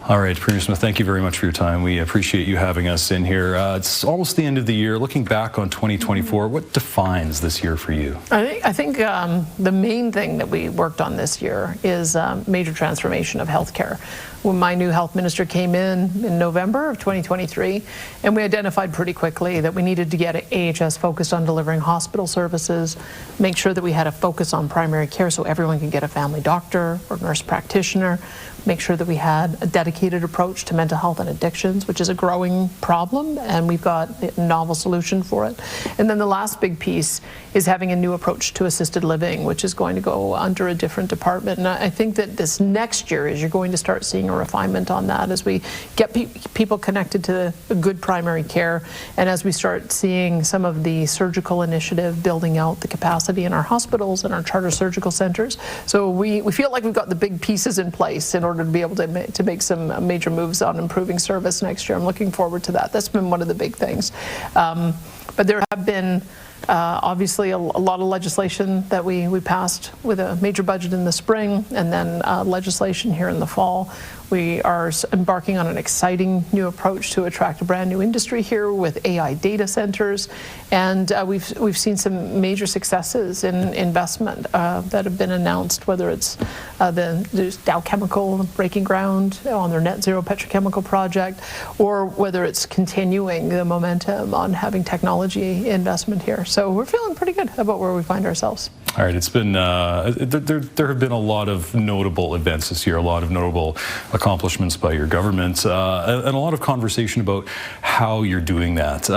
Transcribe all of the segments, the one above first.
All right, Premier Smith, thank you very much for your time. We appreciate you having us in here. It's almost the end of the year. Looking back on 2024, what defines this year for you? I think the main thing that we worked on this year is major transformation of healthcare. When my new health minister came in November of 2023, and we identified pretty quickly that we needed to get AHS focused on delivering hospital services, make sure that we had a focus on primary care so everyone could get a family doctor or nurse practitioner, make sure that we had a dedicated approach to mental health and addictions, which is a growing problem, and we've got a novel solution for it. And then the last big piece is having a new approach to assisted living, which is going to go under a different department. And I think that this next year is you're going to start seeing a refinement on that as we get people connected to good primary care, and as we start seeing some of the surgical initiative building out the capacity in our hospitals and our charter surgical centers. So we feel like we've got the big pieces in place in order to be able to make some major moves on improving service next year. I'm looking forward to that. That's been one of the big things. But there have been obviously a lot of legislation that we passed with a major budget in the spring, and then legislation here in the fall. We are embarking on an exciting new approach to attract a brand new industry here with AI data centers, and we've seen some major successes in investment that have been announced, whether it's the Dow Chemical breaking ground on their net zero petrochemical project, or whether it's continuing the momentum on having technology investment here. So we're feeling pretty good about where we find ourselves. All right, it's been there have been a lot of notable events this year, a lot of notable accomplishments by your government, and a lot of conversation about how you're doing that.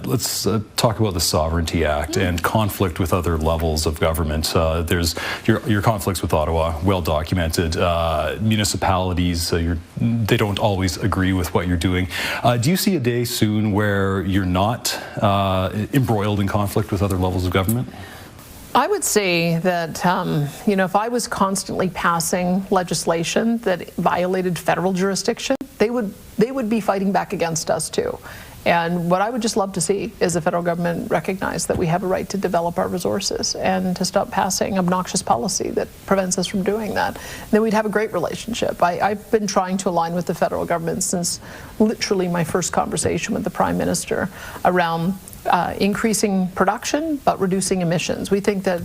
Let's talk about the Sovereignty Act and conflict with other levels of government. There's your conflicts with Ottawa, well documented. Municipalities, they don't always agree with what you're doing. Do you see a day soon where you're not embroiled in conflict with other levels of government? I would say that, if I was constantly passing legislation that violated federal jurisdiction, they would be fighting back against us too. And what I would just love to see is the federal government recognize that we have a right to develop our resources and to stop passing obnoxious policy that prevents us from doing that. And then we'd have a great relationship. I've been trying to align with the federal government since literally my first conversation with the Prime Minister around increasing production but reducing emissions. We think that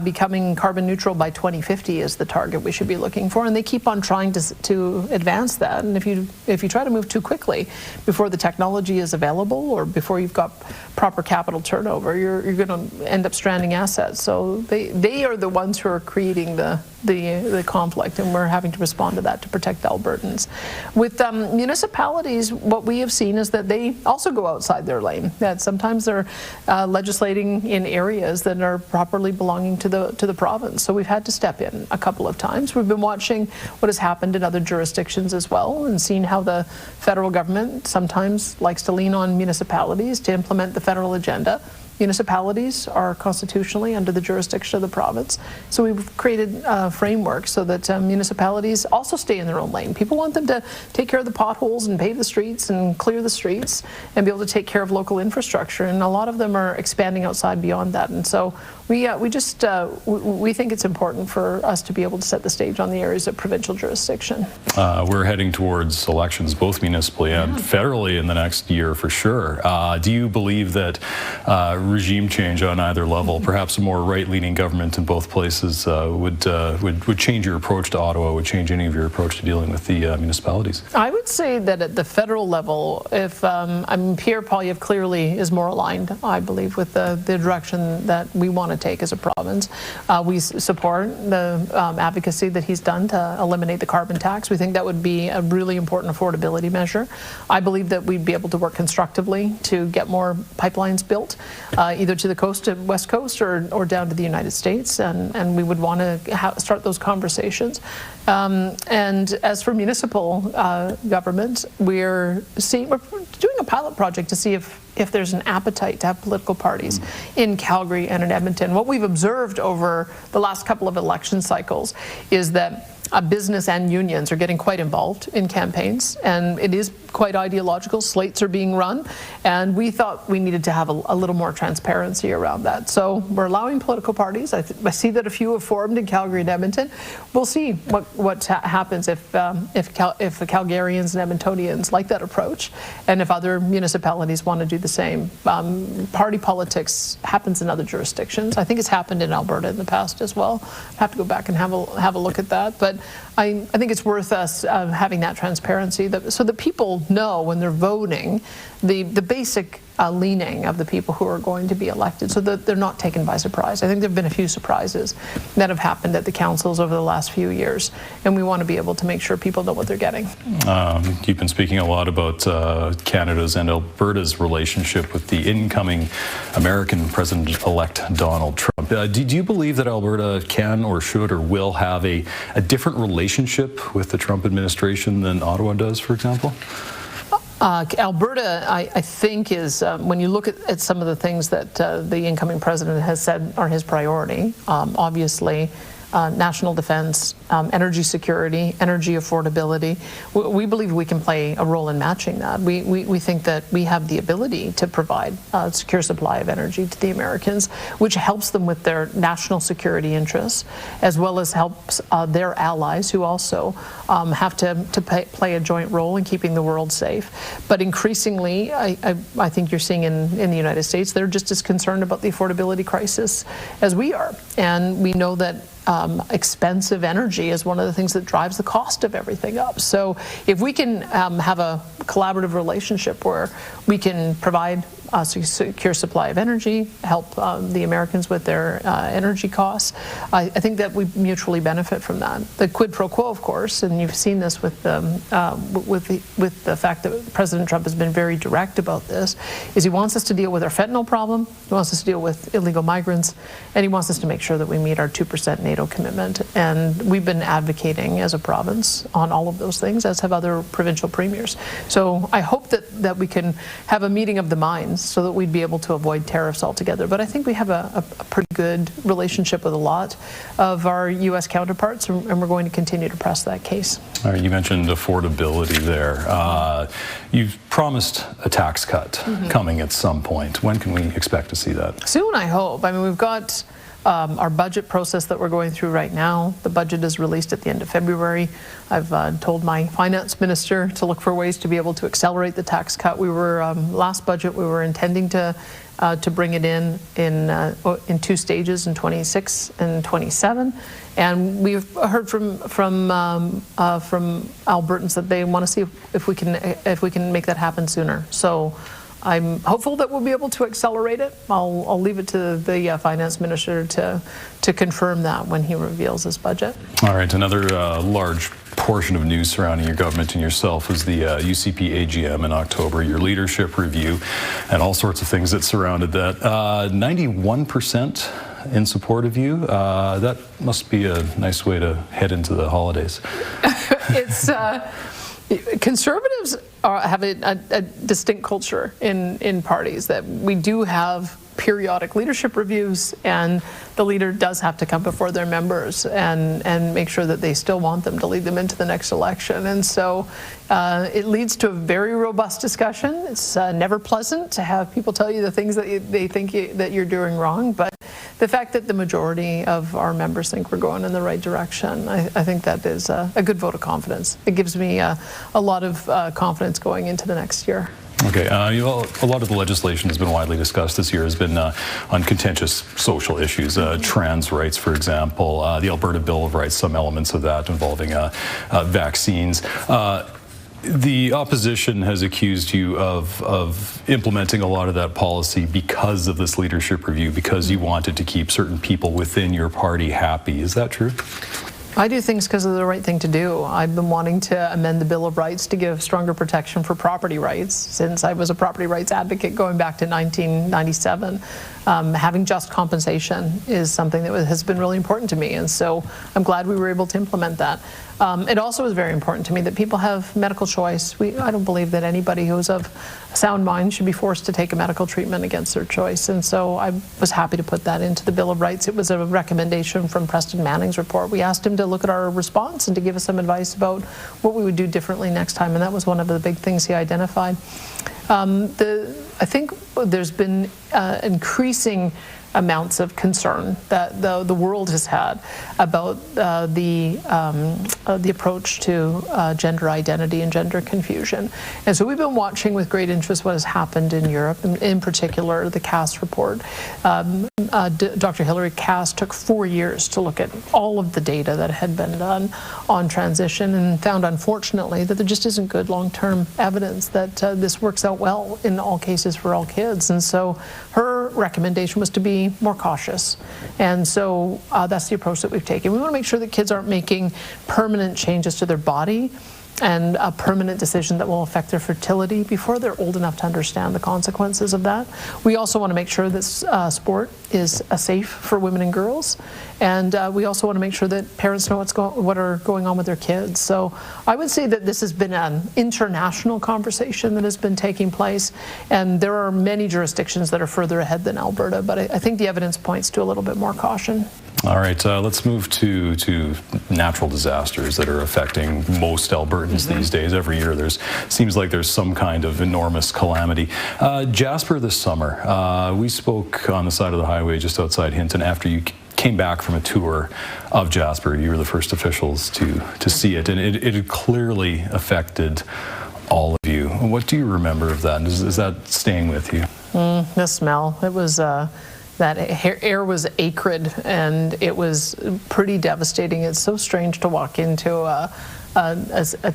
becoming carbon neutral by 2050 is the target we should be looking for, and they keep on trying to advance that. And if you try to move too quickly before the technology is available or before you've got proper capital turnover, you're going to end up stranding assets. So they are the ones who are creating the conflict, and we're having to respond to that to protect Albertans. With municipalities, what we have seen is that they also go outside their lane. That sometimes they're legislating in areas that are properly belonging to the province. So we've had to step in a couple of times. We've been watching what has happened in other jurisdictions as well, and seen how the federal government sometimes likes to lean on municipalities to implement the federal agenda. Municipalities are constitutionally under the jurisdiction of the province. So we've created a framework so that municipalities also stay in their own lane. People want them to take care of the potholes and pave the streets and clear the streets and be able to take care of local infrastructure. And a lot of them are expanding outside beyond that. And so we think it's important for us to be able to set the stage on the areas of provincial jurisdiction. We're heading towards elections, both municipally and federally, in the next year for sure. Do you believe that regime change on either level, perhaps a more right-leaning government in both places, would change your approach to Ottawa, would change any of your approach to dealing with the municipalities? I would say that at the federal level, if Pierre Poilievre clearly is more aligned, I believe, with the direction that we want to take as a province. We support the advocacy that he's done to eliminate the carbon tax. We think that would be a really important affordability measure. I believe that we'd be able to work constructively to get more pipelines built, either to the coast, to West Coast, or down to the United States, and we would want to start those conversations. And as for municipal government, we're doing a pilot project to see if there's an appetite to have political parties in Calgary and in Edmonton. What we've observed over the last couple of election cycles is that business and unions are getting quite involved in campaigns, and it is quite ideological. Slates are being run, and we thought we needed to have a little more transparency around that. So we're allowing political parties. I see that a few have formed in Calgary and Edmonton. We'll see what happens if Calgarians and Edmontonians like that approach, and if other municipalities want to do the same. Party politics happens in other jurisdictions. I think it's happened in Alberta in the past as well. I have to go back and have a look at that, but I think it's worth us having that transparency so that people know when they're voting the basic leaning of the people who are going to be elected, so that they're not taken by surprise. I think there have been a few surprises that have happened at the councils over the last few years, and we want to be able to make sure people know what they're getting. You've been speaking a lot about Canada's and Alberta's relationship with the incoming American President-elect Donald Trump. Do you believe that Alberta can or should or will have a different relationship with the Trump administration than Ottawa does, for example? Alberta, I think, is, when you look at some of the things that the incoming president has said are his priority, obviously national defense, energy security, energy affordability. We believe we can play a role in matching that. We think that we have the ability to provide a secure supply of energy to the Americans, which helps them with their national security interests, as well as helps their allies, who also have to play a joint role in keeping the world safe. But increasingly, I think you're seeing in the United States, they're just as concerned about the affordability crisis as we are. And we know that expensive energy is one of the things that drives the cost of everything up. So if we can have a collaborative relationship where we can provide a secure supply of energy, help the Americans with their energy costs, I think that we mutually benefit from that. The quid pro quo, of course, and you've seen this with the fact that President Trump has been very direct about this, is he wants us to deal with our fentanyl problem, he wants us to deal with illegal migrants, and he wants us to make sure that we meet our 2% NATO commitment. And we've been advocating as a province on all of those things, as have other provincial premiers. So I hope that we can have a meeting of the minds so that we'd be able to avoid tariffs altogether. But I think we have a pretty good relationship with a lot of our U.S. counterparts, and we're going to continue to press that case. All right, you mentioned affordability there. You've promised a tax cut coming at some point. When can we expect to see that? Soon, I hope. I mean, we've got our budget process that we're going through right now. The budget is released at the end of February. I've told my finance minister to look for ways to be able to accelerate the tax cut. We were, last budget, we were intending to bring it in 2 stages in 26 and 27. And we've heard from Albertans that they want to see if we can make that happen sooner. So I'm hopeful that we'll be able to accelerate it. I'll leave it to the finance minister to confirm that when he reveals his budget. All right, another large portion of news surrounding your government and yourself was the UCP AGM in October, your leadership review, and all sorts of things that surrounded that. 91% in support of you. That must be a nice way to head into the holidays. It's conservatives have a distinct culture in parties, that we do have periodic leadership reviews, and the leader does have to come before their members and make sure that they still want them to lead them into the next election. And so it leads to a very robust discussion. It's never pleasant to have people tell you the things that they think that you're doing wrong, but the fact that the majority of our members think we're going in the right direction, I think that is a good vote of confidence. It gives me a lot of confidence going into the next year. Okay, a lot of the legislation has been widely discussed this year, has been on contentious social issues, trans rights, for example, the Alberta Bill of Rights, some elements of that involving vaccines. The opposition has accused you of implementing a lot of that policy because of this leadership review, because you wanted to keep certain people within your party happy. Is that true? I do things because of the right thing to do. I've been wanting to amend the Bill of Rights to give stronger protection for property rights since I was a property rights advocate going back to 1997. having just compensation is something that has been really important to me, and so I'm glad we were able to implement that. It also is very important to me that people have medical choice. I don't believe that anybody who's of sound mind should be forced to take a medical treatment against their choice, and so I was happy to put that into the Bill of Rights. It was a recommendation from Preston Manning's report. We asked him to look at our response and to give us some advice about what we would do differently next time, and that was one of the big things he identified. I think there's been increasing amounts of concern that the world has had about the approach to gender identity and gender confusion. And so we've been watching with great interest what has happened in Europe, and in particular the Cass report. Dr. Hilary Cass took 4 years to look at all of the data that had been done on transition and found, unfortunately, that there just isn't good long-term evidence that this works out well in all cases for all kids. And so her recommendation was to be more cautious. And so that's the approach that we've taken. We want to make sure that kids aren't making permanent changes to their body and a permanent decision that will affect their fertility before they're old enough to understand the consequences of that. We also want to make sure that sport is safe for women and girls, and we also want to make sure that parents know what are going on with their kids. So I would say that this has been an international conversation that has been taking place, and there are many jurisdictions that are further ahead than Alberta, but I think the evidence points to a little bit more caution. All right, let's move to natural disasters that are affecting most Albertans these days. Every year seems like there's some kind of enormous calamity. Jasper this summer, we spoke on the side of the highway just outside Hinton after you came back from a tour of Jasper. You were the first officials to see it, and it had clearly affected all of you. What do you remember of that? Is that staying with you? The smell. It was... that air was acrid, and it was pretty devastating. It's so strange to walk into a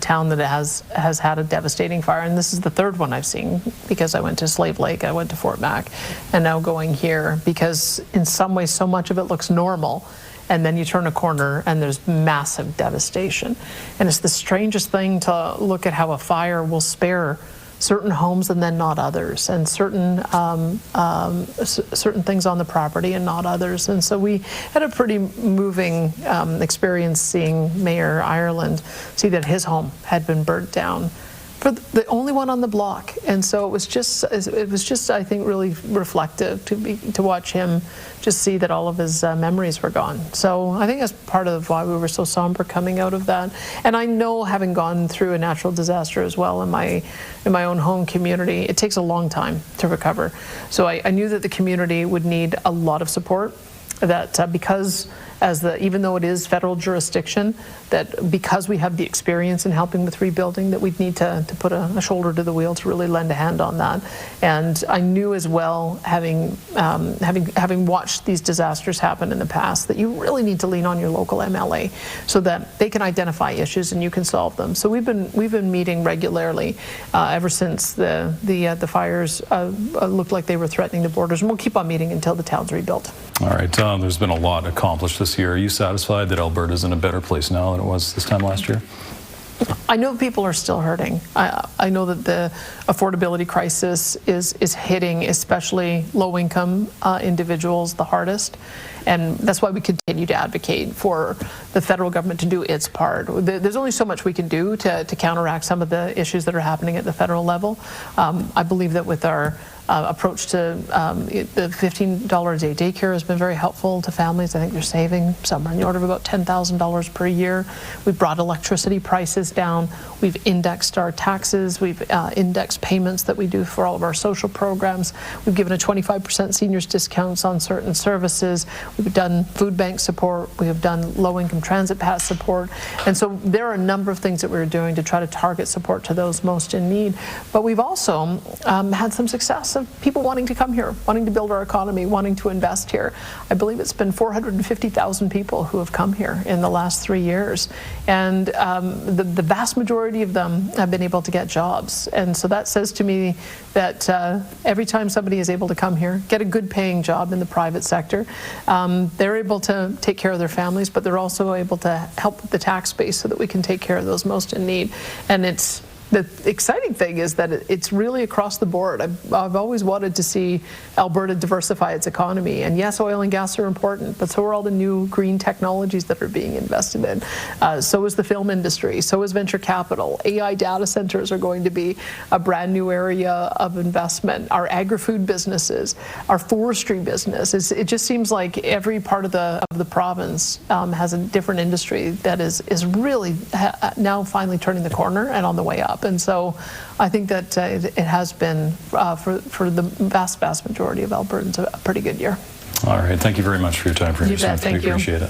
town that has had a devastating fire, and this is the third one I've seen, because I went to Slave Lake, I went to Fort Mac, and now going here, because in some ways so much of it looks normal, and then you turn a corner and there's massive devastation. And it's the strangest thing to look at how a fire will spare certain homes and then not others, and certain things on the property and not others. And so we had a pretty moving experience seeing Mayor Ireland see that his home had been burnt down, for the only one on the block. And so it was just I think really reflective to watch him just see that all of his memories were gone. So I think that's part of why we were so somber coming out of that. And I know, having gone through a natural disaster as well in my own home community, it takes a long time to recover. So I knew that the community would need a lot of support, that because even though it is federal jurisdiction, that because we have the experience in helping with rebuilding, that we'd need to put a shoulder to the wheel to really lend a hand on that. And I knew as well, having watched these disasters happen in the past, that you really need to lean on your local MLA so that they can identify issues and you can solve them. So we've been meeting regularly ever since the fires looked like they were threatening the borders, and we'll keep on meeting until the town's rebuilt. All right, there's been a lot accomplished this year. Are you satisfied that Alberta's in a better place now than it was this time last year? I know people are still hurting. I know that the affordability crisis is hitting especially low-income individuals the hardest, and that's why we continue to advocate for the federal government to do its part. There's only so much we can do to counteract some of the issues that are happening at the federal level. I believe that with our approach to the $15 a day daycare has been very helpful to families. I think they're saving somewhere in the order of about $10,000 per year. We've brought electricity prices down. We've indexed our taxes. We've indexed payments that we do for all of our social programs. We've given a 25% seniors discounts on certain services. We've done food bank support. We have done low-income transit pass support. And so there are a number of things that we're doing to try to target support to those most in need. But we've also had some success of people wanting to come here, wanting to build our economy, wanting to invest here. I believe it's been 450,000 people who have come here in the last 3 years. And the vast majority of them have been able to get jobs. And so that says to me that every time somebody is able to come here, get a good paying job in the private sector, they're able to take care of their families, but they're also able to help with the tax base so that we can take care of those most in need. And it's the exciting thing is that it's really across the board. I've always wanted to see Alberta diversify its economy. And yes, oil and gas are important, but so are all the new green technologies that are being invested in. So is the film industry, so is venture capital. AI data centers are going to be a brand new area of investment. Our agri-food businesses, our forestry business. It just seems like every part of the province has a different industry that is really now finally turning the corner and on the way up. And so I think that it has been, for the vast majority of Albertans, a pretty good year. All right. Thank you very much for your time, Premier Smith. We appreciate it.